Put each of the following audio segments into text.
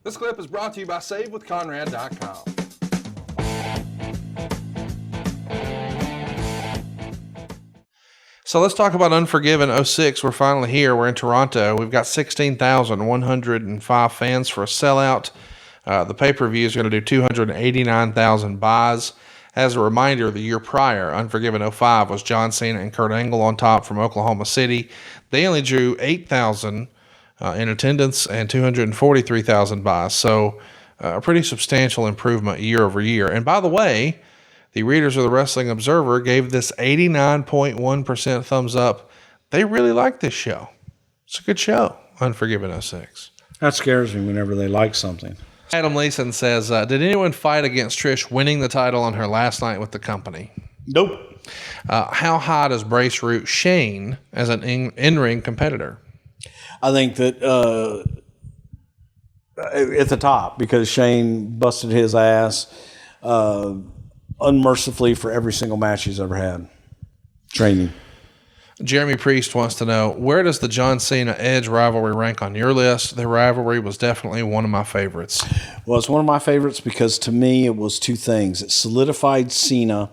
This clip is brought to you by SaveWithConrad.com. So let's talk about Unforgiven 06. We're finally here. We're in Toronto. We've got 16,105 fans for a sellout. The pay-per-view is going to do 289,000 buys. As a reminder, the year prior, Unforgiven 05 was John Cena and Kurt Angle on top from Oklahoma City. They only drew 8,000 in attendance and 243,000 buys. So a pretty substantial improvement year over year. And by the way, the readers of the Wrestling Observer gave this 89.1% thumbs up. They really like this show. It's a good show, Unforgiven 06. That scares me whenever they like something. Adam Leeson says, did anyone fight against Trish winning the title on her last night with the company? Nope. How high does Brace root Shane as an in-ring competitor? I think that at the top, because Shane busted his ass unmercifully for every single match he's ever had. Training. Jeremy Priest wants to know, where does the John Cena Edge rivalry rank on your list? The rivalry was definitely one of my favorites. Well, it's one of my favorites because to me it was two things. It solidified Cena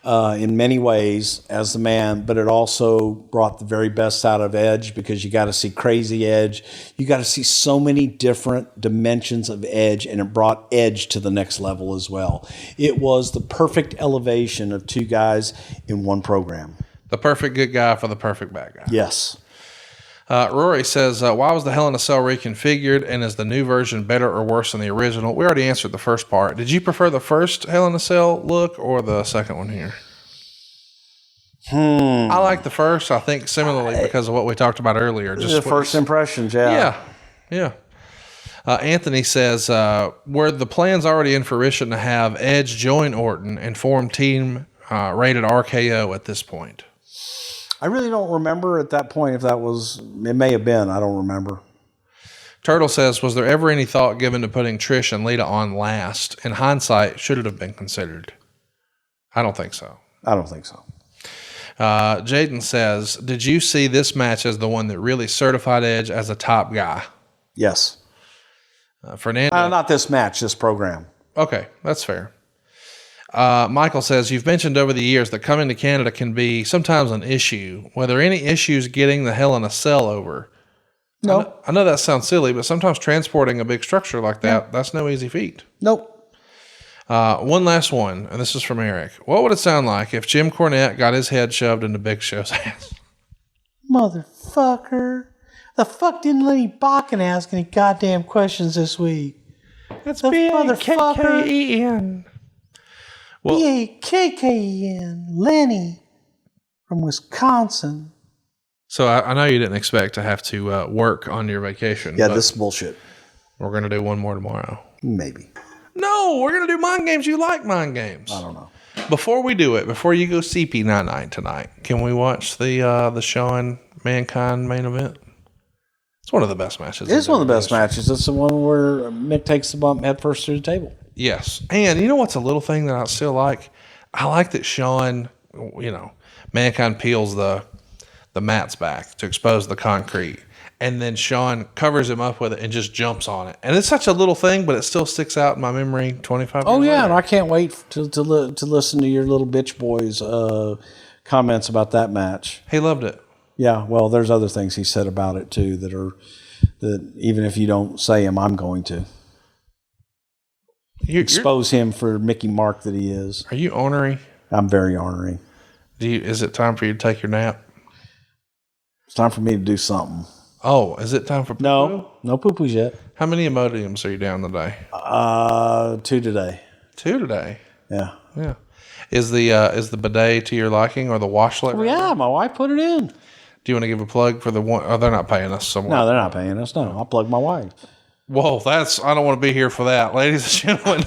in many ways as the man, but it also brought the very best out of Edge because you got to see crazy Edge. You got to see so many different dimensions of Edge, and it brought Edge to the next level as well. It was the perfect elevation of two guys in one program. The perfect good guy for the perfect bad guy. Yes. Rory says, why was the Hell in a Cell reconfigured, and is the new version better or worse than the original? We already answered the first part. Did you prefer the first Hell in a Cell look or the second one here? I like the first, I think, similarly because of what we talked about earlier. Just the first impressions, yeah. Yeah. Anthony says, were the plans already in fruition to have Edge join Orton and form team rated RKO at this point? I really don't remember at that point if that was, it may have been, I don't remember. Turtle says, was there ever any thought given to putting Trish and Lita on last? In hindsight, should it have been considered? I don't think so. I don't think so. Jaden says, did you see this match as the one that really certified Edge as a top guy? Yes. Fernando. Not this match, this program. Okay, that's fair. Michael says, you've mentioned over the years that coming to Canada can be sometimes an issue. Were there any issues getting the Hell in a Cell over? No. I know that sounds silly, but sometimes transporting a big structure like that, that's no easy feat. Nope. One last one, and this is from Eric. What would it sound like if Jim Cornette got his head shoved into Big Show's ass? Motherfucker. The fuck didn't let me Bakken ask any goddamn questions this week? That's B-A-K-K-E-N. Well, B-A-K-K-E-N. Lenny from Wisconsin. So I know you didn't expect to have to work on your vacation. Yeah, this is bullshit. We're going to do one more tomorrow. Maybe. No, we're going to do mind games. You like mind games. I don't know. Before we do it, before you go CP99 tonight, can we watch the Shawn Mankind main event? It's one of the best matches. It's one of the best matches. It's the one where Mick takes the bump head first through the table. Yes. And you know what's a little thing that I still like? I like that Shawn, Mankind peels the mats back to expose the concrete. And then Shawn covers him up with it and just jumps on it. And it's such a little thing, but it still sticks out in my memory 25 years Oh, yeah. later. And I can't wait to listen to your little bitch boys comments about that match. He loved it. Yeah, well, there's other things he said about it too that even if you don't say them, I'm going to expose him for Mickey Mark that he is. Are you ornery? I'm very ornery. Is it time for you to take your nap? It's time for me to do something. Oh, is it time for poo-poo? No poo-poos yet. How many Imodiums are you down today? 2 today. 2 today. Yeah. Yeah. Is the bidet to your liking or the washlet? Well, yeah, my wife put it in. Do you want to give a plug for the one? Oh, they're not paying us somewhere. No, they're not paying us. No, I'll plug my wife. Whoa, I don't want to be here for that. Ladies and gentlemen,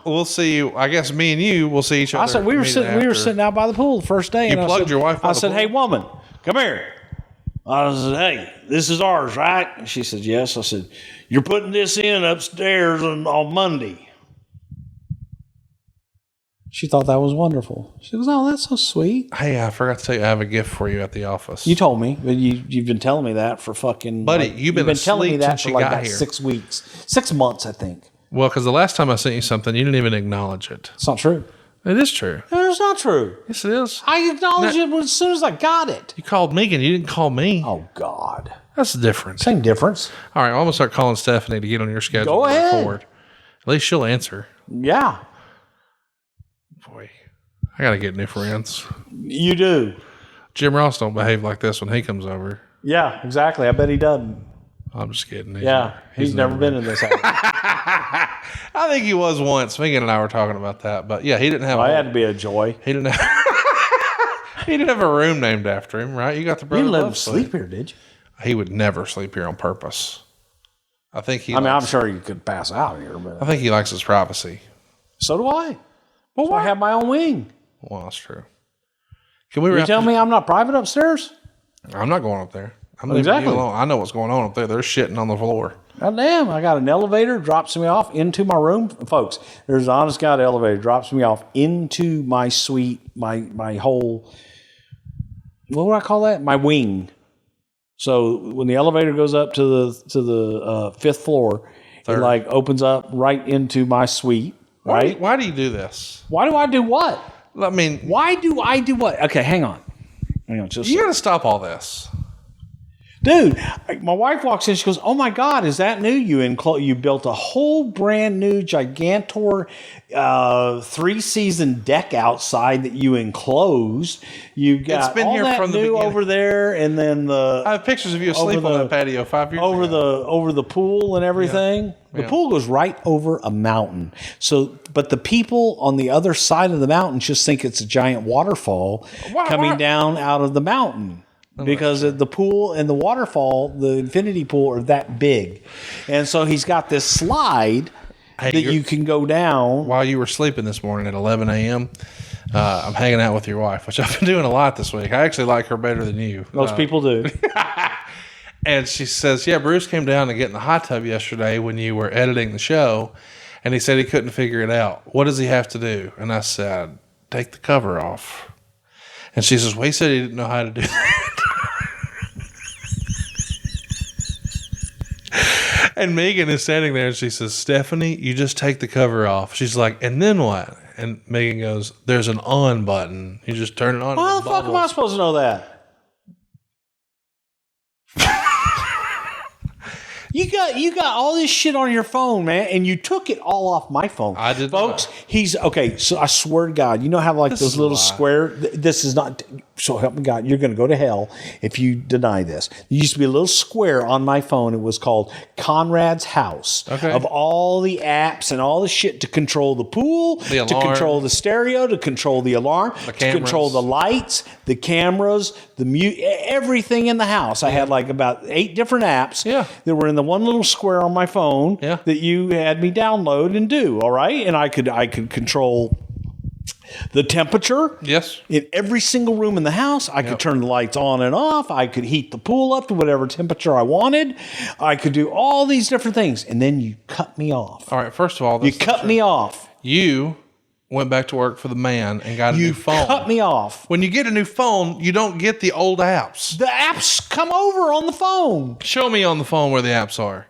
we'll see you. I guess me and you will see each other. I said we were sitting out by the pool the first day. You plugged your wife by the I said, pool? hey, woman, come here. I said, hey, this is ours, right? And she said, yes. I said, you're putting this in upstairs on Monday. She thought that was wonderful. She goes, "Oh, that's so sweet." Hey, I forgot to tell you, I have a gift for you at the office. You told me, but you've been telling me that for fucking... Buddy, you've been telling me asleep that since for you like got about here. 6 weeks. 6 months, I think. Well, because the last time I sent you something, you didn't even acknowledge it. It's not true. It is true. It's not true. Yes, it is. I acknowledged it as soon as I got it. You called Megan. You didn't call me. Oh, God. That's different. Same difference. All right, well, I'm going to start calling Stephanie to get on your schedule. Go ahead. Forward. At least she'll answer. Yeah. Boy, I got to get new friends. You do. Jim Ross don't behave like this when he comes over. Yeah, exactly. I bet he doesn't. I'm just kidding. He's never been in this house. I think he was once. Megan and I were talking about that. But yeah, he didn't have I had to be a joy. He didn't have he didn't have a room named after him, right? You got the You brother didn't let him love sleep here, did you? He would never sleep here on purpose. I think I'm sure you could pass out here, but I think he likes his privacy. so do I. Well, So I have my own wing. Well, that's true. Can we You wrap tell me I'm not private upstairs? I'm not going up there. I'm leaving Exactly. you alone. I know what's going on up there. They're shitting on the floor. God damn, I got an elevator, drops me off into my room. Folks, there's an honest God elevator, drops me off into my suite, my whole, what would I call that? My wing. So when the elevator goes up to the fifth floor, Third. it like opens up right into my suite, right? Why do you do this? Why do I do what? I mean, Why do I do what? Okay, hang on. Just you got to stop all this. Dude, my wife walks in. She goes, "Oh my God, is that new? You built a whole brand new Gigantor 3-season deck outside that you enclosed. You got It's been all here that from the new beginning. over there, and then I have pictures of you asleep on that patio 5 years ago. over the pool and everything. The Yeah. pool goes right over a mountain. So, but the people on the other side of the mountain just think it's a giant waterfall coming down out of the mountain. Because the pool and the waterfall, the infinity pool, are that big. And so he's got this slide that you can go down. While you were sleeping this morning at 11 a.m., I'm hanging out with your wife, which I've been doing a lot this week. I actually like her better than you. Most people do. And she says, yeah, Bruce came down to get in the hot tub yesterday when you were editing the show, and he said he couldn't figure it out. What does he have to do? And I said, take the cover off. And she says, well, he said he didn't know how to do that. And Megan is standing there and she says, Stephanie, you just take the cover off. She's like, and then what? And Megan goes, there's an on button. You just turn it on. How the fuck am I supposed to know that? You got all this shit on your phone, man, and you took it all off my phone. I did, folks. He's okay. So I swear to God, you know how like This those is a little lie. square. This is not. So help me God, you're going to go to hell if you deny this. There used to be a little square on my phone. It was called Conrad's House. Okay. Of all the apps and all the shit to control the pool, The to alarm. control the stereo, to control the alarm, to control cameras. the lights, the cameras, the mute, everything in the house. I had like about 8 different apps that were in the one little square on my phone that you had me download and do. All right, and I could control the temperature. Yes. In every single room in the house, I could turn the lights on and off. I could heat the pool up to whatever temperature I wanted. I could do all these different things, and then you cut me off. All right, first of all, You cut me off. You went back to work for the man and got a new phone. You cut me off. When you get a new phone, you don't get the old apps. The apps come over on the phone. Show me on the phone where the apps are.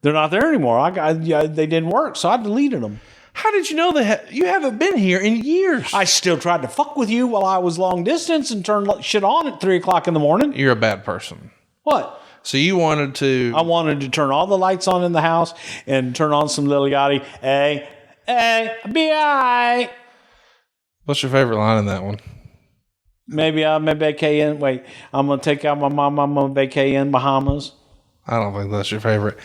They're not there anymore. They didn't work, so I deleted them. How did you know you haven't been here in years? I still tried to fuck with you while I was long distance and turn shit on at 3 o'clock in the morning. You're a bad person. What? So you wanted to... I wanted to turn all the lights on in the house and turn on some Lil Yachty. Hey, be all right. What's your favorite line in that one? Maybe I'm a vacation. Wait, I'm going to take out my mom. I'm on vacation in Bahamas. I don't think that's your favorite.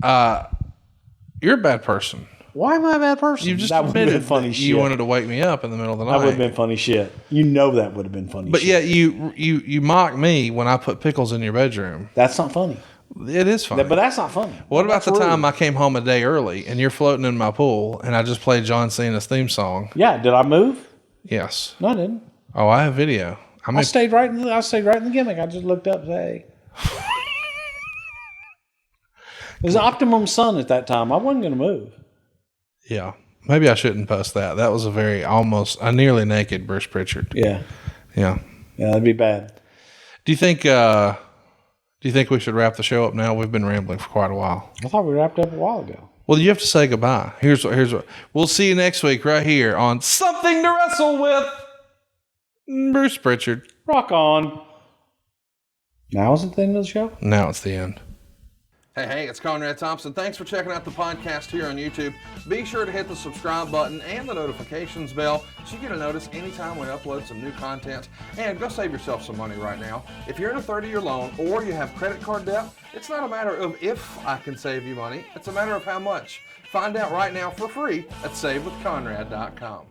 You're a bad person. Why am I a bad person? You just that would have admitted been funny that shit. you wanted to wake me up in the middle of the night. That would have been funny shit. You know that would have been funny But shit. yeah, you mock me when I put pickles in your bedroom. That's not funny. It is funny. But that's not funny. What about That's the time rude. I came home a day early and you're floating in my pool and I just played John Cena's theme song? Yeah, did I move? Yes. No, I didn't. Oh, I have video. I stayed right in the gimmick. I just looked up and said, hey. It was optimum sun at that time. I wasn't going to move. Yeah. Maybe I shouldn't post that. That was a nearly naked Bruce Prichard. Yeah. Yeah. Yeah, that'd be bad. Do you think we should wrap the show up now? We've been rambling for quite a while. I thought we wrapped up a while ago. Well, you have to say goodbye. Here's what. We'll see you next week right here on Something to Wrestle With. Bruce Prichard. Rock on. Now is it the end of the show? Now it's the end. Hey, it's Conrad Thompson. Thanks for checking out the podcast here on YouTube. Be sure to hit the subscribe button and the notifications bell so you get a notice anytime we upload some new content. And go save yourself some money right now. If you're in a 30-year loan or you have credit card debt, it's not a matter of if I can save you money. It's a matter of how much. Find out right now for free at SaveWithConrad.com.